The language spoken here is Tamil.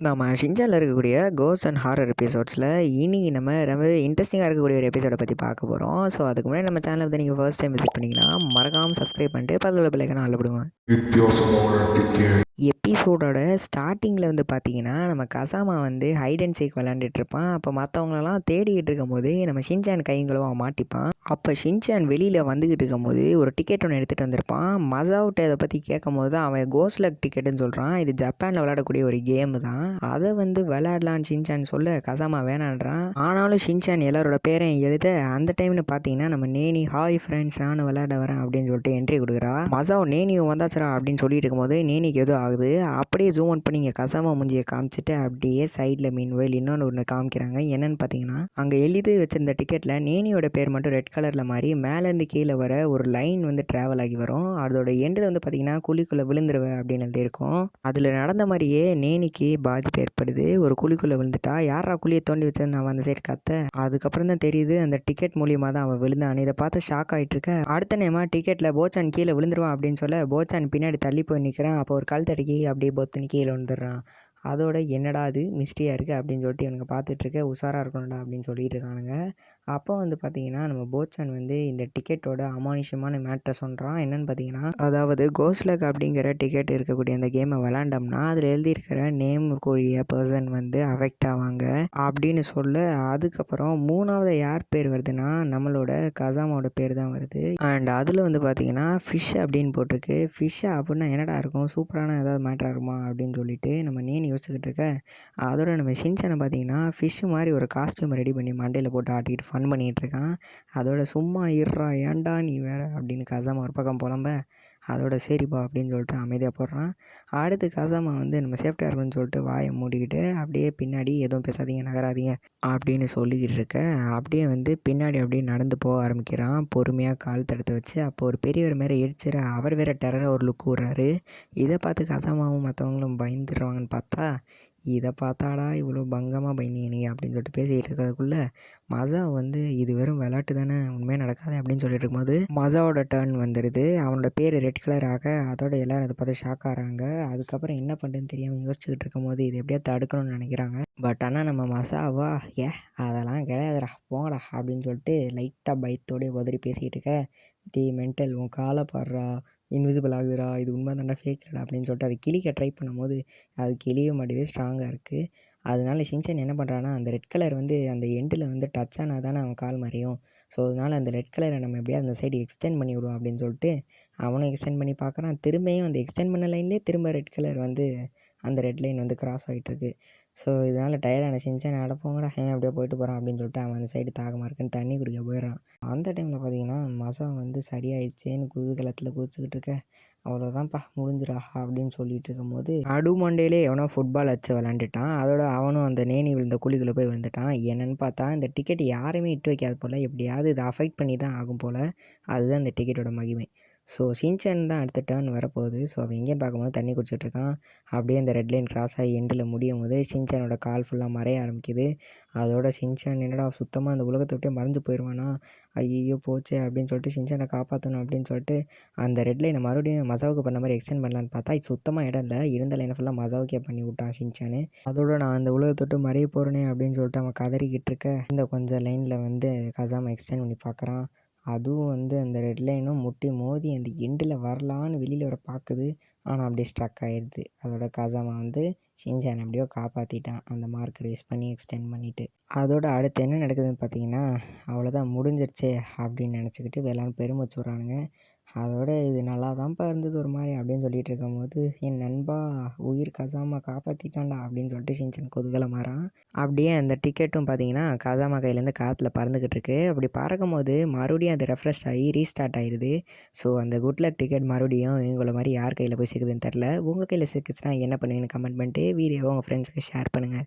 நம்ம ஷின்சான்ல இருக்கக்கூடிய கோஸ்ட் அண்ட் ஹாரர் எபிசோட்ஸில் இன்னைக்கு நம்ம ரொம்பவே இன்ட்ரெஸ்டிங்காக இருக்கக்கூடிய ஒரு எபிசோடை பற்றி பார்க்க போகிறோம். ஸோ அதுக்கு முன்னாடி நம்ம சேனலை வந்து நீங்கள் ஃபர்ஸ்ட் டைம் விசிட் பண்ணிங்கன்னா மறக்காமல் சப்ஸ்கிரைப் பண்ணிட்டு பக்கத்தில் பெல்லைக்கான ஆளப்படுங்க. எபிசோடோட ஸ்டார்டிங்கில் வந்து பார்த்தீங்கன்னா நம்ம கசாமா வந்து ஹைட் அண்ட் சீக் விளாண்டுட்டு இருப்பான். அப்போ மற்றவங்களெல்லாம் தேடிக்கிட்டு இருக்கும் போது நம்ம ஷின்சான் கைங்களும் மாட்டிப்பான். அப்போ ஷின்சான் வெளியில் வந்துக்கிட்டு இருக்கும்போது ஒரு டிக்கெட் ஒன்று எடுத்துகிட்டு வந்திருப்பான். மசாவிட்ட இதை பற்றி கேட்கும் போது அவன் கோஸ்லக் டிக்கெட்டுன்னு சொல்கிறான். இது ஜப்பானில் விளையாடக்கூடிய ஒரு கேமு தான், அதை வந்து விளையாடலான்னு ஷின்சான் சொல்ல கசாமா வேணான்றான். ஆனாலும் ஷின்சான் எல்லாரோட பேரையும் எழுத அந்த டைம்னு பார்த்தீங்கன்னா நம்ம நேனி ஹாய் ஃப்ரெண்ட்ஸ் நானும் விளையாட வரேன் அப்படின்னு சொல்லிட்டு என்ட்ரி கொடுக்குறா. மசாவ் நேனியும் வந்தாச்சுரா அப்படின்னு சொல்லிட்டு இருக்கும்போது நேனிக்கு எதுவும் ஆகுது. அப்படியே ஜூம் அவுட் பண்ணி இங்கே கசாமா மூஞ்சியை காமிச்சிட்டு அப்படியே சைடில் மீன்வெயில் இன்னொன்று காமிக்கிறாங்க. என்னன்னு பார்த்தீங்கன்னா அங்கே எழுதி வச்சிருந்த டிக்கெட்டில் நேனியோட பேர் மட்டும் ரெட் கலரில் மாறி மேலேருந்து கீழே வர ஒரு லைன் வந்து ட்ராவல் ஆகி வரும். அதோட எண்டில் வந்து பார்த்தீங்கன்னா குழிக்குள்ளே விழுந்துருவேன் அப்படின்னு எழுதியிருக்கும். அதில் நடந்த மாதிரியே நேனிக்கு பாதிப்பு ஏற்படுது. ஒரு குழிக்குள்ளே விழுந்துட்டா யாரா குழியை தோண்டி வச்சது அவன் அந்த சைடு கத்த. அதுக்கப்புறம் தான் தெரியுது அந்த டிக்கெட் மூலியமாக தான் அவன் விழுந்தான். இதை பார்த்து ஷாக் ஆகிட்டு இருக்க. அடுத்த நேரமாக டிக்கெட்டில் போச்சான் கீழே விழுந்துருவான் அப்படின்னு சொல்ல போச்சான் பின்னாடி தள்ளி போய் நிற்கிறான். அப்போ ஒரு கல் தடுக்கி அப்படியே பொத்துன்னு கீழே வந்துடுறான். அதோட என்னடா அது மிஸ்ட்ரியாக இருக்குது அப்படின்னு சொல்லிட்டு இவனுங்க பார்த்துட்ருக்க. உஷாராக இருக்கணும்டா அப்படின்னு சொல்லிட்டு இருக்கானுங்க. அப்போ வந்து பார்த்தீங்கன்னா நம்ம போச்சான் வந்து இந்த டிக்கெட்டோட அமானுஷமான மேட்ரை சொல்கிறான். என்னென்னு பார்த்தீங்கன்னா அதாவது கோஸ்லக் அப்படிங்கிற டிக்கெட் இருக்கக்கூடிய அந்த கேமை விளாண்டோம்னா அதில் எழுதியிருக்கிற நேம் கூடிய பர்சன் வந்து அஃபெக்ட் ஆவாங்க அப்படின்னு சொல்ல, அதுக்கப்புறம் மூணாவது யார் பேர் வருதுன்னா நம்மளோட கசாமோட பேர் தான் வருது. அண்ட் அதில் வந்து பார்த்தீங்கன்னா ஃபிஷ் அப்படின்னு போட்டிருக்கு. ஃபிஷ் அப்படின்னா என்னடா இருக்கும், சூப்பரான ஏதாவது மேட்ராக இருக்குமா அப்படின்னு சொல்லிட்டு நம்ம நேன் யோசிச்சுக்கிட்டு இருக்க. அதோட நம்ம ஷின்சானை பார்த்தீங்கன்னா ஃபிஷ் மாதிரி ஒரு காஸ்டியூம் ரெடி பண்ணி மண்டையில் போட்டு ஆட்டிக்கிட்டு ஃபன் பண்ணிகிட்டு இருக்கான். அதோட சும்மா இருறா ஏன்டா நீ வேறு அப்படின்னு கசாமா ஒரு பக்கம் புலம்ப. அதோட சரிப்பா அப்படின்னு சொல்லிட்டு அமைதியாக போடுறான். அடுத்து கசாமா வந்து நம்ம சேஃப்டியாக இருக்குன்னு சொல்லிட்டு வாயை மூடிக்கிட்டு அப்படியே பின்னாடி எதுவும் பேசாதீங்க நகராதீங்க அப்படின்னு சொல்லிக்கிட்டு இருக்க. அப்படியே வந்து பின்னாடி அப்படியே நடந்து போக ஆரம்பிக்கிறான் பொறுமையாக கால் தடுத்து வச்சு. அப்போ ஒரு பெரியவர் மேலே இடிச்சிட அவர் வேறு டெரராக ஒரு லுக் விட்றாரு. இதை பார்த்து கசாமாவும் மற்றவங்களும் பயந்துடுவாங்கன்னு பார்த்தா இதை பார்த்தாடா இவ்வளோ பங்கமாக பயந்தீங்க நீங்கள் அப்படின்னு சொல்லிட்டு பேசிக்கிட்டு இருக்கிறதுக்குள்ளே மசாவ் வந்து இது வெறும் விளையாட்டு தானே உண்மையாக நடக்காது அப்படின்னு சொல்லிட்டு இருக்கும்போது மசாவோட டர்ன் வந்துடுது. அவனோட பேர் ரெட் கலர் ஆக அதோட எல்லோரும் அதை பார்த்து ஷாக் ஆகிறாங்க. அதுக்கப்புறம் என்ன பண்ணுறதுன்னு தெரியாமல் யோசிச்சுக்கிட்டு இருக்கும்போது இது எப்படியா தடுக்கணும்னு நினைக்கிறாங்க. பட் ஆனால் நம்ம மசாவா அதெல்லாம் கிடையாதுடா போங்கடா அப்படின்னு சொல்லிட்டு லைட்டாக பயத்தோடய உதறி பேசிக்கிட்டு இருக்க. டீ மென்டல் உன் காலை பாடுறா இன்விசிபிள் ஆகுதுடா இது உண்மை தாண்டா ஃபேக் இல்லடா அப்படின்னு சொல்லிட்டு அது கிளிக்க ட்ரை பண்ணும்போது அது கிளிய மாட்டேது, ஸ்ட்ராங்காக இருக்குது. அதனால ஷின்சான் என்ன பண்ணுறான்னா அந்த ரெட் கலர் வந்து அந்த எண்டில் வந்து டச் ஆனால் தானே அவன் கால் மறையும். ஸோ அதனால் அந்த ரெட் கலரை நம்ம எப்படியாவது அந்த சைடு எக்ஸ்டெண்ட் பண்ணி விடுவோம் அப்படின்னு சொல்லிட்டு அவனும் எக்ஸ்டெண்ட் பண்ணி பார்க்குறான். திரும்பியும் அந்த எக்ஸ்டெண்ட் பண்ண லைன்லேயே திரும்ப ரெட் கலர் வந்து அந்த ரெட் லைன் வந்து கிராஸ் ஆகிட்டுருக்கு. ஸோ இதனால் டயர்டான ஷின்சான் போங்கடா அப்படியே போயிட்டு போகிறான் அப்படின்னு சொல்லிட்டு அவன் அந்த சைடு தாகமாக இருக்குன்னு தண்ணி குடிக்க போயிடுறான். அந்த டைமில் பார்த்தீங்கன்னா மசம் வந்து சரியாயிடுச்சேன்னு குதூகலத்தில் குதிச்சுக்கிட்டு இருக்க. அவ்வளோதான்ப்பா முடிஞ்சிடா அப்படின்னு சொல்லிட்டு இருக்கும்போது நடுமண்டையிலே எவனோ ஃபுட்பால் வச்சு விளாண்டுட்டான். அதோட அவனும் அந்த நேனி விழுந்த குழிக்குள்ளே போய் விழுந்துட்டான். என்னென்னு பார்த்தா இந்த டிக்கெட் யாருமே இட்டு வைக்காது போல், எப்படியாவது இதை அஃபெக்ட் பண்ணி தான் ஆகும் போல். அதுதான் இந்த டிக்கெட்டோட மகிமை. ஸோ ஷின்சான் தான் அடுத்த டர்ன் வரப்போகுது. ஸோ அவன் எங்கேயும் பார்க்கும்போது தண்ணி குடிச்சிட்ருக்கான். அப்படியே அந்த ரெட் லைன் கிராஸ் ஆகி எண்டில் முடியும் போது ஷின்சானோட கால் ஃபுல்லாக மறைய ஆரம்பிக்குது. அதோட ஷின்சான் என்னடா சுத்தமாக அந்த உலகத்தை விட்டே மறைஞ்சு போயிடுவானா, ஐயோ போச்சே அப்படின்னு சொல்லிட்டு ஷின்சானை காப்பாற்றணும் அப்படின்னு சொல்லிட்டு அந்த ரெட் லைனை மறுபடியும் மசாவுக்கு பண்ண மாதிரி எக்ஸ்டெண்ட் பண்ணலான்னு பார்த்தா இது சுத்தமாக இடம் இல்லை. இருந்த லைனை ஃபுல்லாக மசாவுக்கே பண்ணி விட்டான் ஷின்சானு. அதோட நான் அந்த உலகத்தை விட்டு மறைய போகிறேனே அப்படின்னு சொல்லிட்டு அவன் கதறிக்கிட்டு இருக்க. இந்த கொஞ்சம் லைனில் வந்து கசாமா எக்ஸ்டெண்ட் பண்ணி பார்க்குறான். அதுவும் வந்து அந்த ரெட் லைனும் முட்டி மோதி அந்த எண்டில் வரலான்னு வெளியில் வர பார்க்குது. ஆனால் அப்படியே ஸ்ட்ரக் ஆகிடுது. அதோட கசாமா வந்து ஷின்சான் எப்படியோ காப்பாற்றிட்டான் அந்த மார்க் ரேஸ் பண்ணி எக்ஸ்டெண்ட் பண்ணிவிட்டு. அதோட அடுத்து என்ன நடக்குதுன்னு பார்த்தீங்கன்னா அவ்வளோதான் முடிஞ்சிருச்சே அப்படின்னு நினச்சிக்கிட்டு எல்லாரும் பெருமூச்சு விட்றானுங்க. அதோட இது நல்லா தான்ப்பா இருந்தது ஒரு மாதிரி அப்படின்னு சொல்லிட்டு இருக்கும்போது என் நண்பா உயிர் கசாமா காப்பாற்றிட்டான்டா அப்படின்னு சொல்லிட்டு ஷின்சான் குதூகலமாறான். அப்படியே அந்த டிக்கெட்டும் பார்த்தீங்கன்னா கசாமா கையிலேருந்து காற்றுல பறந்துக்கிட்டு இருக்கு. அப்படி பறக்கும் போது மறுபடியும் அது ரெஃப்ரெஷ் ஆகி ரீஸ்டார்ட் ஆயிடுது. ஸோ அந்த குட் லக் டிக்கெட் மறுபடியும் இவங்கள மாதிரி யார் கையில் போய் சிக்குதுன்னு தெரில. உங்கள் கையில் சிக்குச்சுன்னா என்ன பண்ணுவீங்கன்னு கமெண்ட் பண்ணிட்டு வீடியோவை உங்கள் ஃப்ரெண்ட்ஸுக்கு ஷேர் பண்ணுங்கள்.